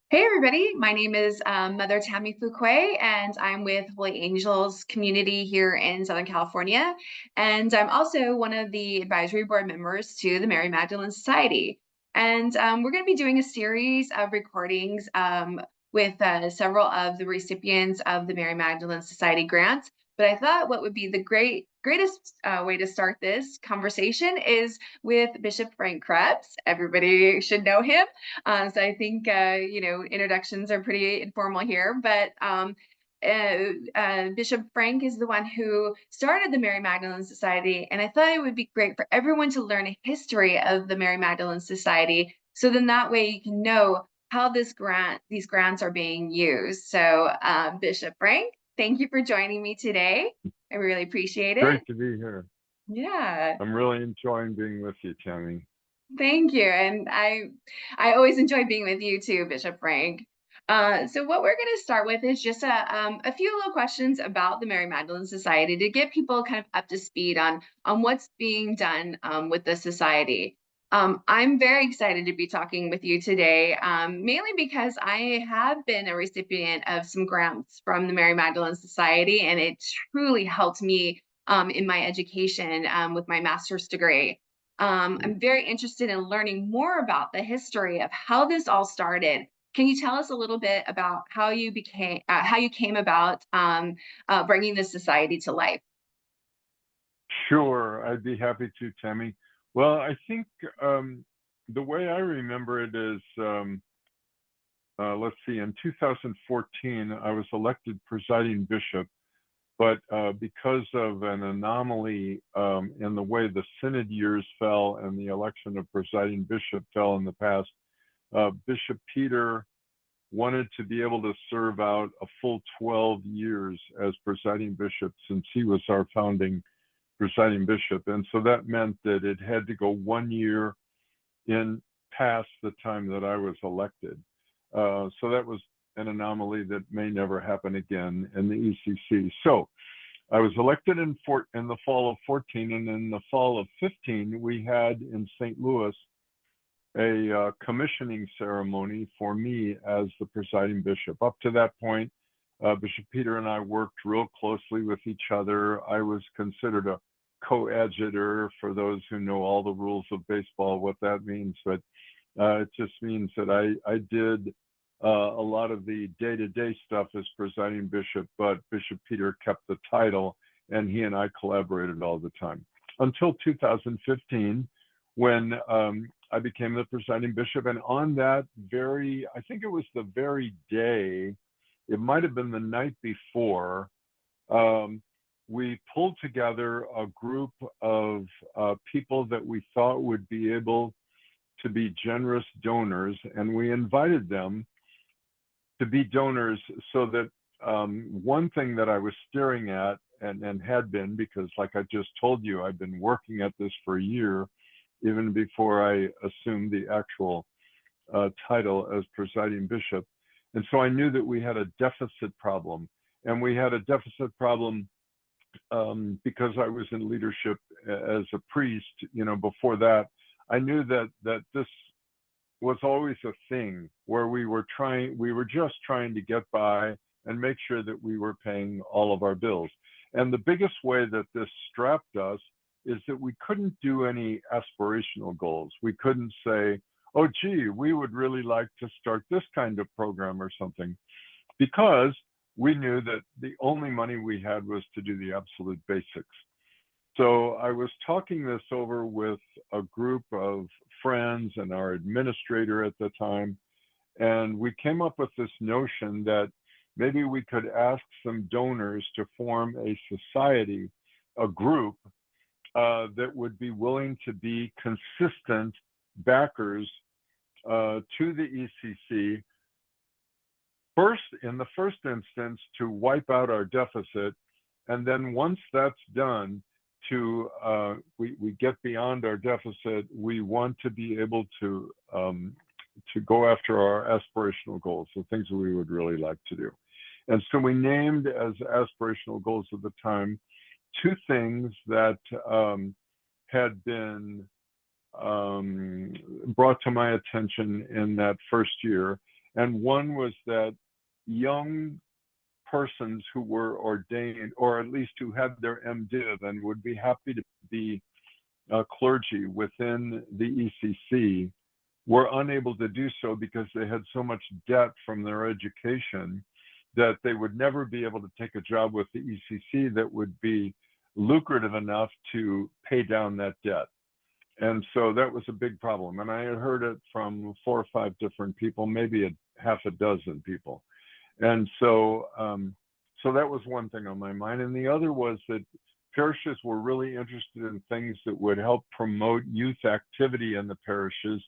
Hey everybody, my name is Mother Tammy Fuqua, and I'm with Holy Angels community here in Southern California. And I'm also one of the advisory board members to the Mary Magdalene Society. And we're going to be doing a series of recordings with several of the recipients of the Mary Magdalene Society grants. But I thought what would be the greatest way to start this conversation is with Bishop Frank Krebs. Everybody should know him. So I think, introductions are pretty informal here, but Bishop Frank is the one who started the Mary Magdalene Society, and I thought it would be great for everyone to learn a history of the Mary Magdalene Society, so then that way you can know how these grants are being used. So Bishop Frank, thank you for joining me today. I really appreciate Great it. to be here. Yeah. I'm really enjoying being with you, Tammy. Thank you. And I always enjoy being with you too, Bishop Frank. So what we're going to start with is just a few little questions about the Mary Magdalene Society to get people kind of up to speed on what's being done with the society. I'm very excited to be talking with you today, mainly because I have been a recipient of some grants from the Mary Magdalene Society, and it truly helped me in my education with my master's degree. I'm very interested in learning more about the history of how this all started. Can you tell us a little bit about how you came about bringing this society to life? Sure, I'd be happy to, Tammy. Well, I think the way I remember it is, let's see, in 2014, I was elected presiding bishop, but because of an anomaly in the way the synod years fell and the election of presiding bishop fell in the past, Bishop Peter wanted to be able to serve out a full 12 years as presiding bishop since he was our founding presiding bishop. And so that meant that it had to go 1 year in past the time that I was elected. So that was an anomaly that may never happen again in the ECC. So I was elected in the fall of 14, and in the fall of 15, we had in St. Louis a commissioning ceremony for me as the presiding bishop. Up to that point, Bishop Peter and I worked real closely with each other. I was considered a coadjutor, for those who know all the rules of baseball, what that means. But it just means that I did a lot of the day-to-day stuff as presiding bishop, but Bishop Peter kept the title, and he and I collaborated all the time. Until 2015, when I became the presiding bishop, and on that I think it was the very day, it might have been the night before, we pulled together a group of people that we thought would be able to be generous donors, and we invited them to be donors so that one thing that I was staring at and had been, because like I just told you, I've been working at this for a year, even before I assumed the actual title as presiding bishop. And so I knew that we had a deficit problem. And we had a deficit problem because I was in leadership as a priest, before that. I knew that this was always a thing where we were just trying to get by and make sure that we were paying all of our bills. And the biggest way that this strapped us is that we couldn't do any aspirational goals. We couldn't say, oh, gee, we would really like to start this kind of program or something, because we knew that the only money we had was to do the absolute basics. So I was talking this over with a group of friends and our administrator at the time, and we came up with this notion that maybe we could ask some donors to form a society, a group, that would be willing to be consistent backers to the ECC, in the first instance, to wipe out our deficit, and then once that's done, we get beyond our deficit, we want to be able to go after our aspirational goals, the things that we would really like to do. And so we named as aspirational goals at the time two things that had been brought to my attention in that first year. And one was that young persons who were ordained, or at least who had their MDiv and would be happy to be clergy within the ECC, were unable to do so because they had so much debt from their education that they would never be able to take a job with the ECC that would be lucrative enough to pay down that debt. And so that was a big problem. And I had heard it from 4 or 5 different people, maybe half a dozen people. And so, so that was one thing on my mind. And the other was that parishes were really interested in things that would help promote youth activity in the parishes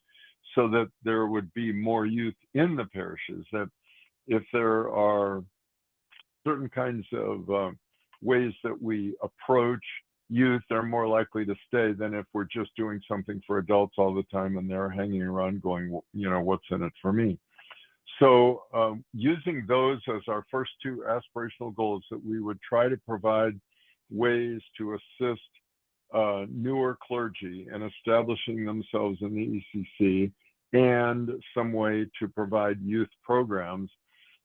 so that there would be more youth in the parishes. That if there are certain kinds of ways that we approach youth, they're more likely to stay than if we're just doing something for adults all the time and they're hanging around going, you know, what's in it for me? So using those as our first 2 aspirational goals, that we would try to provide ways to assist newer clergy in establishing themselves in the ECC, and some way to provide youth programs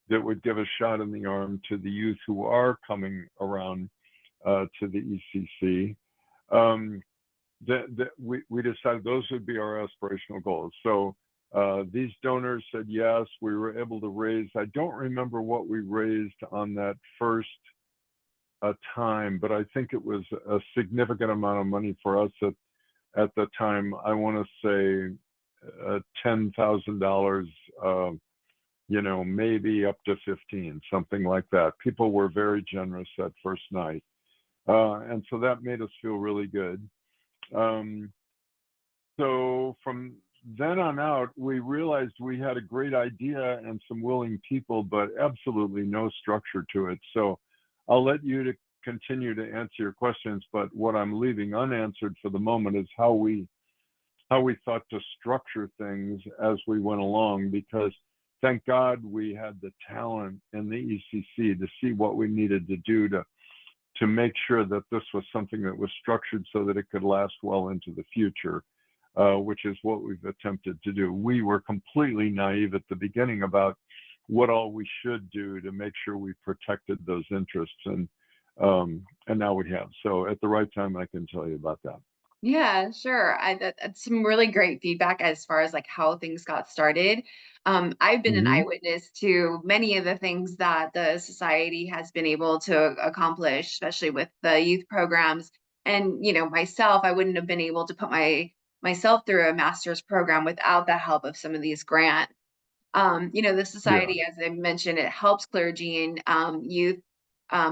that would give a shot in the arm to the youth who are coming around to the ECC. We decided those would be our aspirational goals. So these donors said yes. We were able to raise, I don't remember what we raised on that first time, but I think it was a significant amount of money for us at the time. I want to say $10,000, you know, maybe up to 15, something like that. People were very generous that first night. And so that made us feel really good. So from then on out, we realized we had a great idea and some willing people, but absolutely no structure to it. So I'll let you to continue to answer your questions, but what I'm leaving unanswered for the moment is how we thought to structure things as we went along, because thank God we had the talent in the ECC to see what we needed to do to make sure that this was something that was structured so that it could last well into the future, which is what we've attempted to do. We were completely naive at the beginning about what all we should do to make sure we protected those interests, and now we have. So at the right time, I can tell you about that. Yeah, sure. That's some really great feedback as far as like how things got started. I've been an Mm-hmm. eyewitness to many of the things that the society has been able to accomplish, especially with the youth programs. And you know, myself, I wouldn't have been able to put myself through a master's program without the help of some of these grants. You know, the Yeah. society, as I mentioned, it helps clergy and youth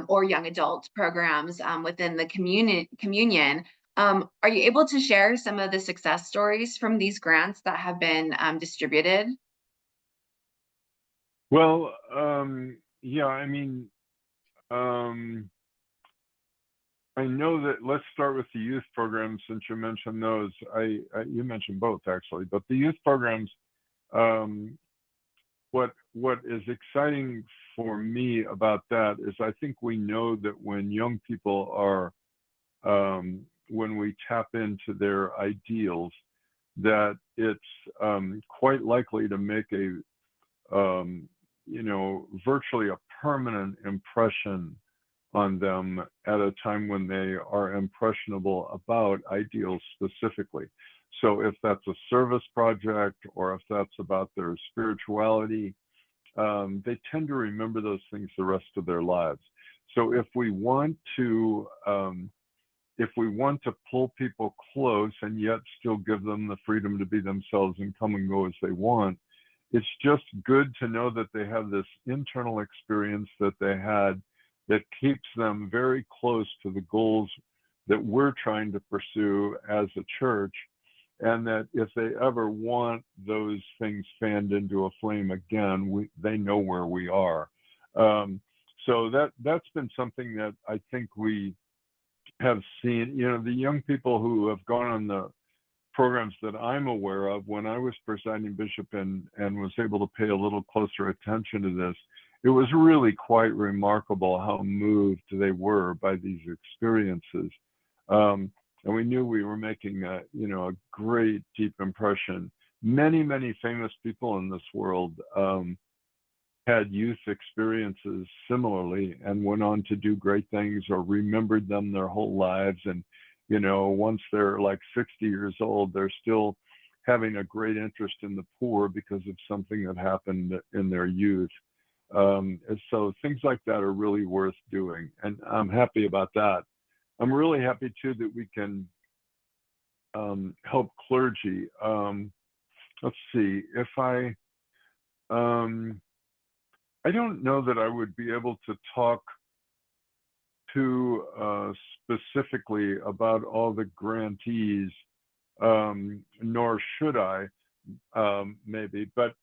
or young adult programs within the communion. Are you able to share some of the success stories from these grants that have been distributed? Well, yeah, I mean, um, I know that, let's start with the youth programs since you mentioned those. You mentioned both actually, but the youth programs, um, what is exciting for me about that is I think we know that when young people are, when we tap into their ideals, that it's quite likely to make a you know, virtually a permanent impression on them at a time when they are impressionable about ideals specifically. So if that's a service project or if that's about their spirituality, they tend to remember those things the rest of their lives. So if we want to pull people close and yet still give them the freedom to be themselves and come and go as they want, it's just good to know that they have this internal experience that they had that keeps them very close to the goals that we're trying to pursue as a church, and that if they ever want those things fanned into a flame again, they know where we are. So that's been something that I think we have seen. You know, the young people who have gone on the programs that I'm aware of, when I was presiding bishop and was able to pay a little closer attention to this, it was really quite remarkable how moved they were by these experiences. And we knew we were making a, you know, a great deep impression. many, many famous people in this world had youth experiences similarly and went on to do great things or remembered them their whole lives. And, you know, once they're like 60 years old, they're still having a great interest in the poor because of something that happened in their youth. And so things like that are really worth doing. And I'm happy about that. I'm really happy too that we can help clergy. Let's see, if I don't know that I would be able to talk too specifically about all the grantees, nor should I, maybe. But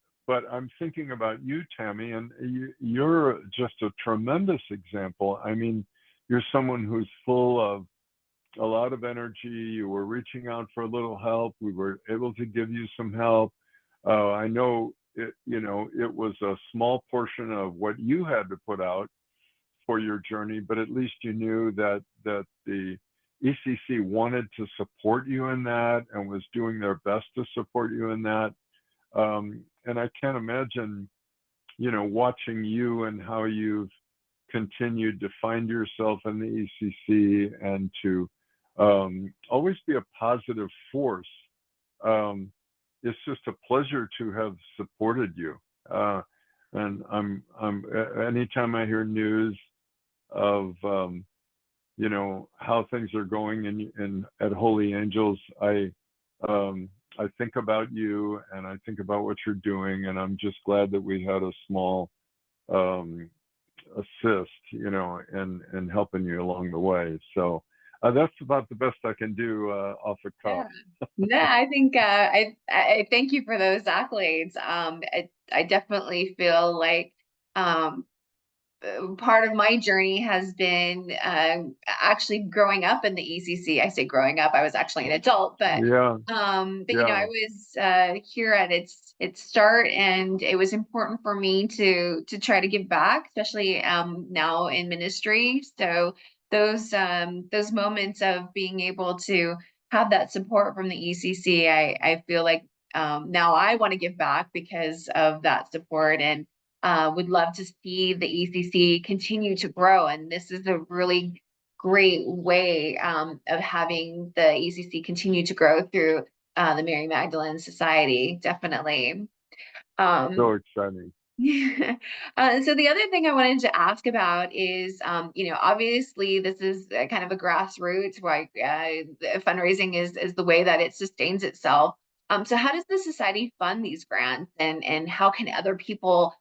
I'm thinking about you, Tammy, and you're just a tremendous example. I mean, you're someone who's full of a lot of energy. You were reaching out for a little help. We were able to give you some help. I know it, you know, it was a small portion of what you had to put out for your journey, but at least you knew that the ECC wanted to support you in that and was doing their best to support you in that. And I can't imagine, you know, watching you and how you've continued to find yourself in the ECC and to always be a positive force. It's just a pleasure to have supported you. And I'm anytime I hear news of you know, how things are going in at Holy Angels, I think about you and I think about what you're doing, and I'm just glad that we had a small assist, you know, in helping you along the way. So that's about the best I can do off the cuff. Yeah. Yeah, I think I thank you for those accolades. I definitely feel like um part of my journey has been actually growing up in the ECC. I say growing up, I was actually an adult, Yeah, but you know, I yeah, was here at its start, and it was important for me to try to give back, especially now in ministry. So those moments of being able to have that support from the ECC, I feel like now I want to give back because of that support, and would love to see the ECC continue to grow. And this is a really great way of having the ECC continue to grow through the Mary Magdalene Society, definitely. so Um, exciting. so the other thing I wanted to ask about is, you know, obviously this is kind of a grassroots, like fundraising is the way that it sustains itself. So how does the society fund these grants, and how can other people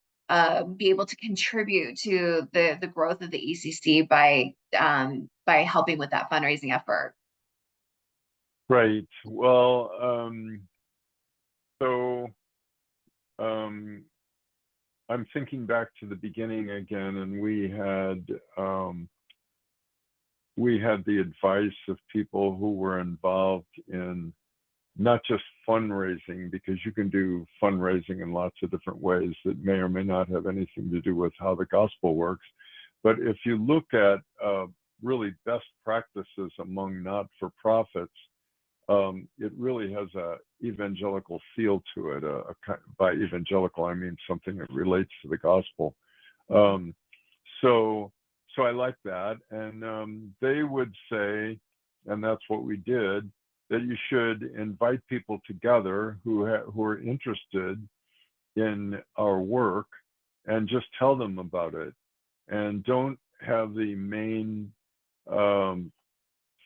be able to contribute to the growth of the ECC by helping with that fundraising effort? Right. Well, so um, I'm thinking back to the beginning again, and we had the advice of people who were involved in not just fundraising, because you can do fundraising in lots of different ways that may or may not have anything to do with how the gospel works. But if you look at really best practices among not-for-profits, it really has a evangelical feel to it. By evangelical, I mean something that relates to the gospel. Um, so, so I like that, and they would say, and that's what we did, that you should invite people together who are interested in our work, and just tell them about it, and don't have the main um,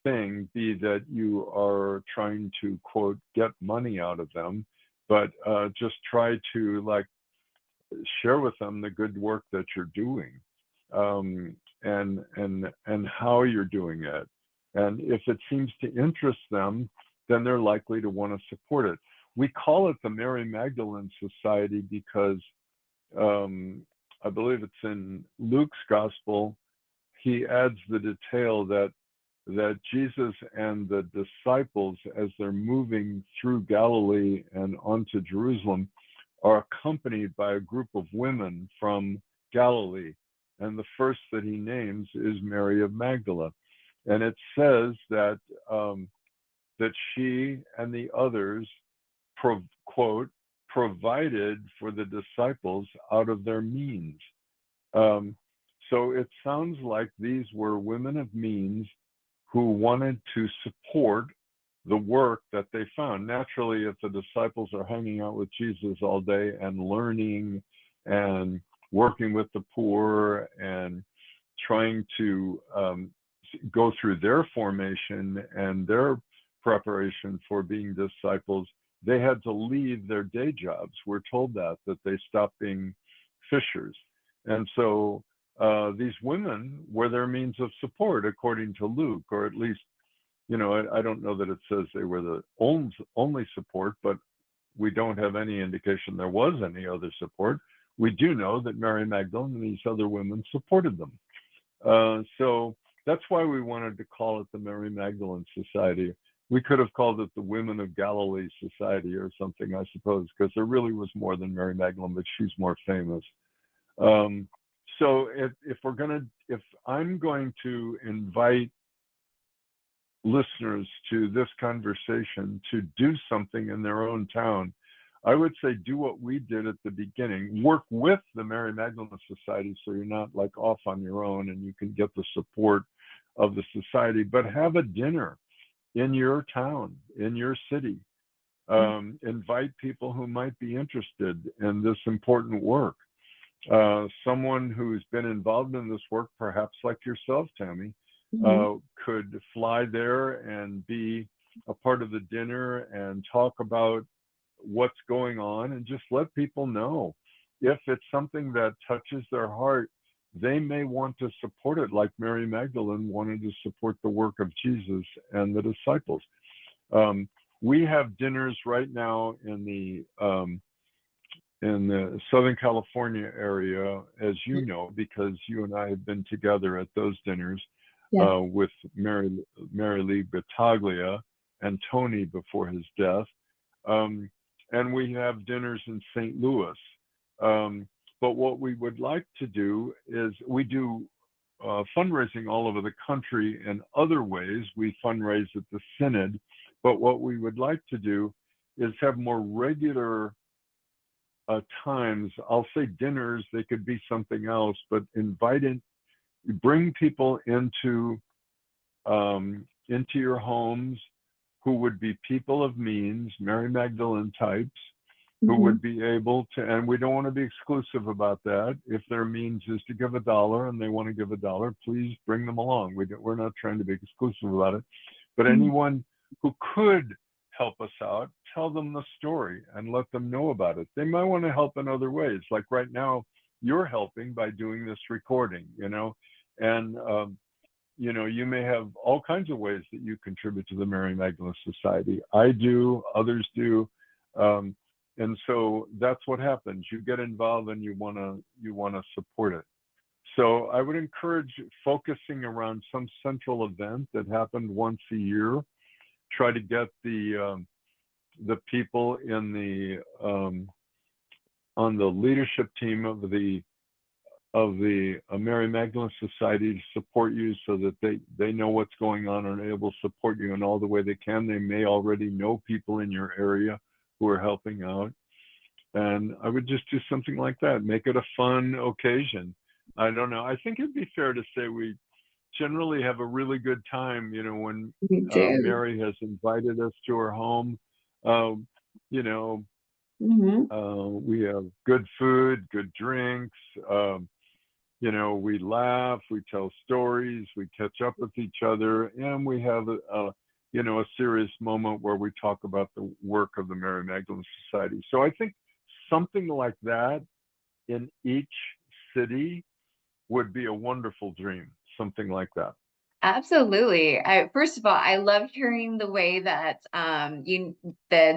thing be that you are trying to quote get money out of them, but just try to like share with them the good work that you're doing, and how you're doing it, and if it seems to interest them, then they're likely to want to support it. We call it the Mary Magdalene Society because I believe it's in Luke's gospel. He adds the detail that Jesus and the disciples, as they're moving through Galilee and onto Jerusalem, are accompanied by a group of women from Galilee. And the first that he names is Mary of Magdala. And it says that that she and the others, quote, provided for the disciples out of their means. Um, so it sounds like these were women of means who wanted to support the work that they found. Naturally, if the disciples are hanging out with Jesus all day and learning and working with the poor and trying to go through their formation and their preparation for being disciples, they had to leave their day jobs. We're told that they stopped being fishers. And so these women were their means of support, according to Luke, or at least, I don't know that it says they were the only support, but we don't have any indication there was any other support. We do know that Mary Magdalene and these other women supported them. So that's why we wanted to call it the Mary Magdalene Society. We could have called it the Women of Galilee Society or something, I suppose, because there really was more than Mary Magdalene, but she's more famous. So if I'm going to invite listeners to this conversation to do something in their own town, I would say do what we did at the beginning. Work with the Mary Magdalene Society so you're not like off on your own and you can get the support of the society, but have a dinner in your town, in your city. Invite people who might be interested in this important work. Someone who's been involved in this work, perhaps like yourself, Tammy, could fly there and be a part of the dinner and talk about what's going on and just let people know. If it's something that touches their heart, they may want to support it, like Mary Magdalene wanted to support the work of Jesus and the disciples. We have dinners right now in the Southern California area, as you know, because you and I have been together at those dinners with Mary Lee Battaglia and Tony before his death. And we have dinners in St. Louis. But what we would like to do is we do fundraising all over the country in other ways. We fundraise at the Synod. But what we would like to do is have more regular times. I'll say dinners, they could be something else, but bring people into your homes who would be people of means, Mary Magdalene types, who would be able to, and we don't want to be exclusive about that. If their means is to give $1 and they want to give $1, please bring them along. We're not trying to be exclusive about it. But anyone who could help us out, tell them the story and let them know about it. They might want to help in other ways. Like right now, you're helping by doing this recording, and you may have all kinds of ways that you contribute to the Mary Magdalene Society. I do, others do. And so that's what happens. You get involved and you want to support it. So I would encourage focusing around some central event that happened once a year. Try to get the people in on the leadership team of the Mary Magdalene Society to support you, so that they know what's going on and are able to support you in all the way they can. They may already know people in your area who are helping out. And I would just do something like that. Make it a fun occasion. I don't know. I think it'd be fair to say we generally have a really good time, when Mary has invited us to her home. We have good food, good drinks. We laugh, we tell stories, we catch up with each other, and we have a serious moment where we talk about the work of the Mary Magdalene Society. So I think something like that in each city would be a wonderful dream, something like that. Absolutely. First of all, I love hearing the way that the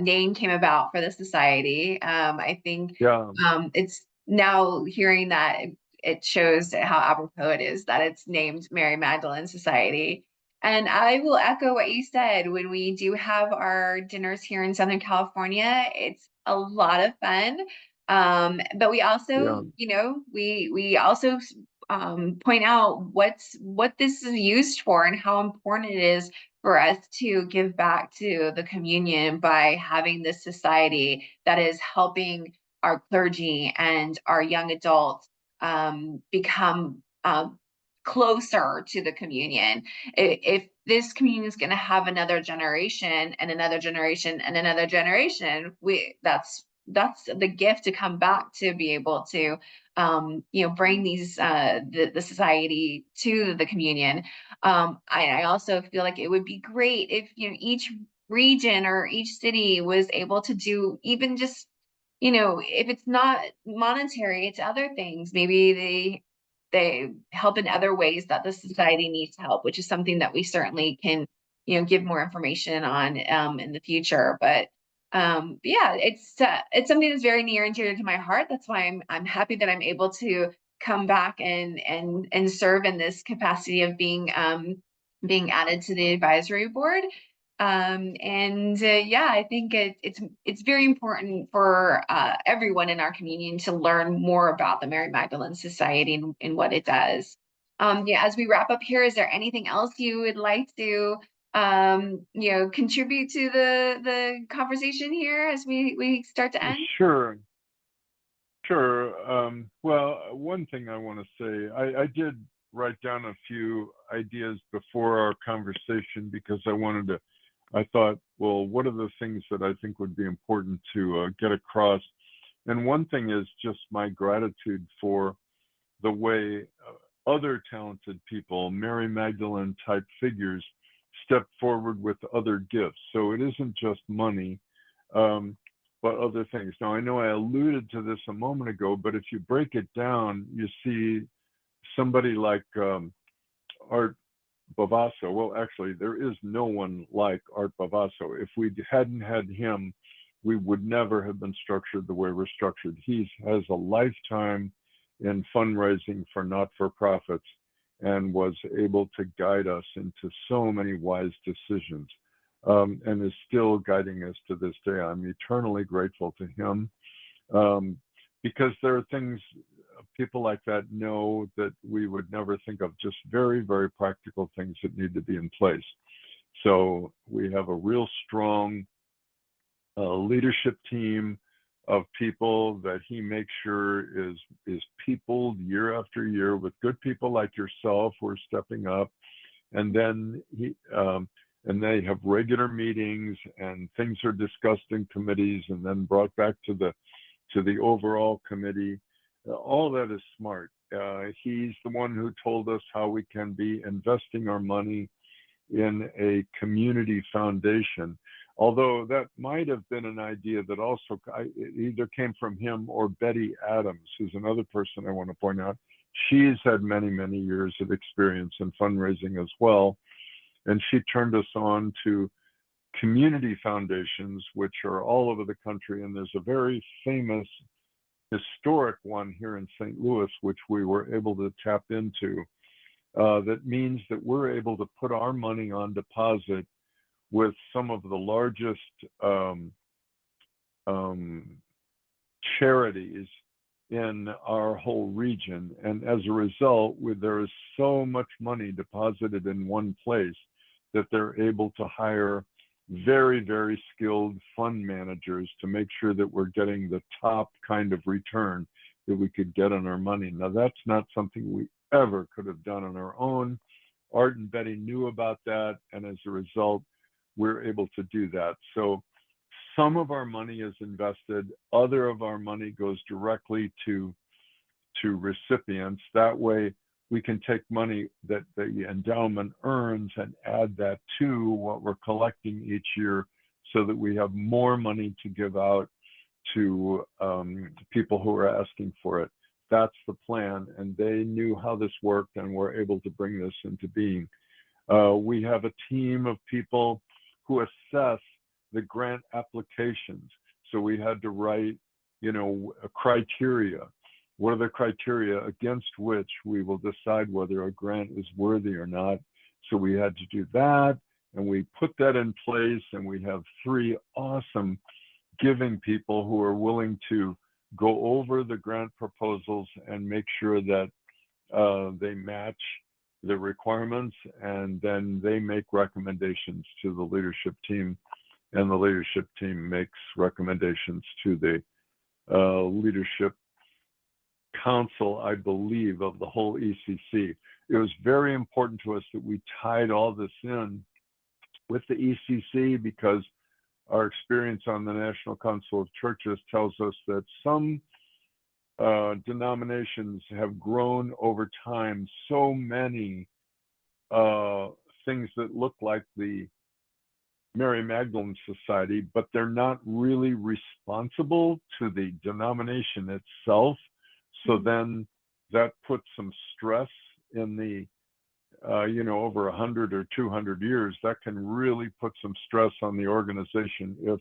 name came about for the society. I think it's now hearing that it shows how apropos it is that it's named Mary Magdalene Society. And I will echo what you said. When we do have our dinners here in Southern California, it's a lot of fun. But we also, we also point out what this is used for and how important it is for us to give back to the communion by having this society that is helping our clergy and our young adults become closer to the communion. If this communion is going to have another generation and another generation and another generation, that's the gift to come back to be able to bring these the society to the communion. I also feel like it would be great if each region or each city was able to do even just if it's not monetary, it's other things. Maybe they help in other ways that the society needs help, which is something that we certainly can give more information on in the future. But yeah, it's something that's very near and dear to my heart. That's why I'm happy that I'm able to come back and serve in this capacity of being added to the advisory board. And yeah, I think it's very important for everyone in our community to learn more about the Mary Magdalene Society and what it does. Yeah, as we wrap up here, is there anything else you would like to contribute to the conversation here as we start to end? Sure. Sure. Well, one thing I want to say, I did write down a few ideas before our conversation because I thought, well, what are the things that I think would be important to get across? And one thing is just my gratitude for the way other talented people, Mary Magdalene type figures, step forward with other gifts. So it isn't just money. But other things. Now, I know I alluded to this a moment ago, but if you break it down, you see somebody like Art Bavasso. Well, actually, there is no one like Art Bavasso. If we hadn't had him, we would never have been structured the way we're structured. He has a lifetime in fundraising for not-for-profits and was able to guide us into so many wise decisions. And is still guiding us to this day. I'm eternally grateful to him because there are things people like that know that we would never think of, just very, very practical things that need to be in place. So we have a real strong leadership team of people that he makes sure is peopled year after year with good people like yourself who are stepping up. And then and they have regular meetings and things are discussed in committees and then brought back to the overall committee. All that is smart. He's the one who told us how we can be investing our money in a community foundation. Although that might have been an idea that also either came from him or Betty Adams, who's another person I want to point out. She's had many, many years of experience in fundraising as well. And she turned us on to community foundations, which are all over the country. And there's a very famous historic one here in St. Louis, which we were able to tap into. That means that we're able to put our money on deposit with some of the largest charities in our whole region. And as a result, there is so much money deposited in one place that they're able to hire very, very skilled fund managers to make sure that we're getting the top kind of return that we could get on our money. Now, that's not something we ever could have done on our own. Art and Betty knew about that, and as a result, we're able to do that. So some of our money is invested, other of our money goes directly to recipients. That way, we can take money that the endowment earns and add that to what we're collecting each year so that we have more money to give out to people who are asking for it. That's the plan, and they knew how this worked and were able to bring this into being. We have a team of people who assess the grant applications. So we had to write, a criteria. What are the criteria against which we will decide whether a grant is worthy or not? So we had to do that, and we put that in place, and we have 3 awesome giving people who are willing to go over the grant proposals and make sure that They match the requirements, and then they make recommendations to the leadership team, and the leadership team makes recommendations to the leadership council, I believe, of the whole ECC. It was very important to us that we tied all this in with the ECC, because our experience on the National Council of Churches tells us that some denominations have grown over time so many things that look like the Mary Magdalene Society, but they're not really responsible to the denomination itself. So then that puts some stress in the, over 100 or 200 years, that can really put some stress on the organization if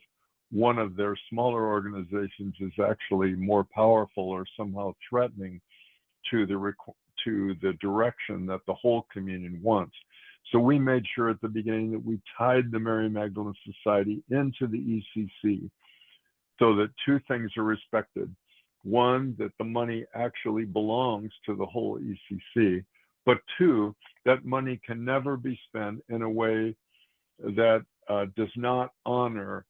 one of their smaller organizations is actually more powerful or somehow threatening to the direction that the whole communion wants. So we made sure at the beginning that we tied the Mary Magdalene Society into the ECC, so that two things are respected. One, that the money actually belongs to the whole ECC, but two, that money can never be spent in a way that does not honor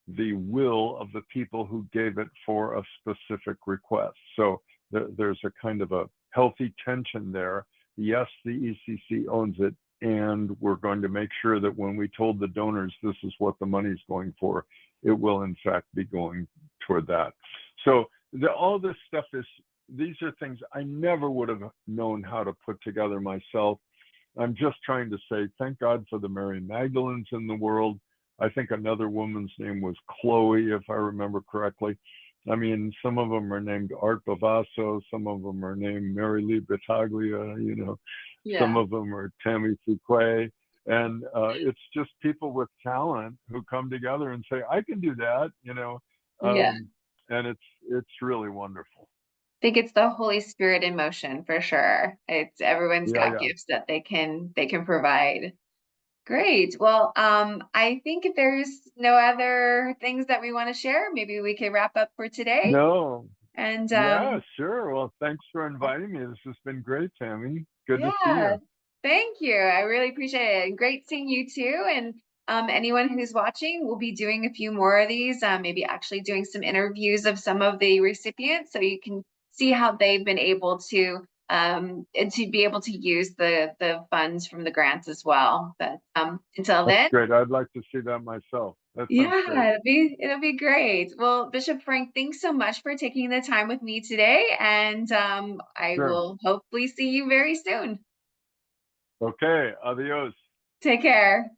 the will of the people who gave it for a specific request. So there's a kind of a healthy tension there. Yes, the ECC owns it, and we're going to make sure that when we told the donors this is what the money is going for, it will in fact be going toward that. So all this stuff these are things I never would have known how to put together myself. I'm just trying to say, thank God for the Mary Magdalenes in the world. I think another woman's name was Chloe, if I remember correctly. I mean, some of them are named Art Bavasso, some of them are named Mary Lee Battaglia, some of them are Tammy Fuqua. And it's just people with talent who come together and say, I can do that, and it's really wonderful. I think it's the Holy Spirit in motion for sure. Everyone's got Yeah. gifts that they can provide. Great. Well, I think if there's no other things that we want to share, maybe we can wrap up for today. No. And Yeah, sure. Well, thanks for inviting me. This has been great, Tammy. Good to see yeah, you. thank you. I really appreciate it. And great seeing you too. And anyone who's watching, we'll be doing a few more of these, maybe actually doing some interviews of some of the recipients so you can see how they've been able to be able to use the funds from the grants as well. But until That's then, great. I'd like to see that myself. That sounds great. yeah, it'll be great. Well, Bishop Frank, thanks so much for taking the time with me today, and I Sure. will hopefully see you very soon. Okay. Adios. Take care.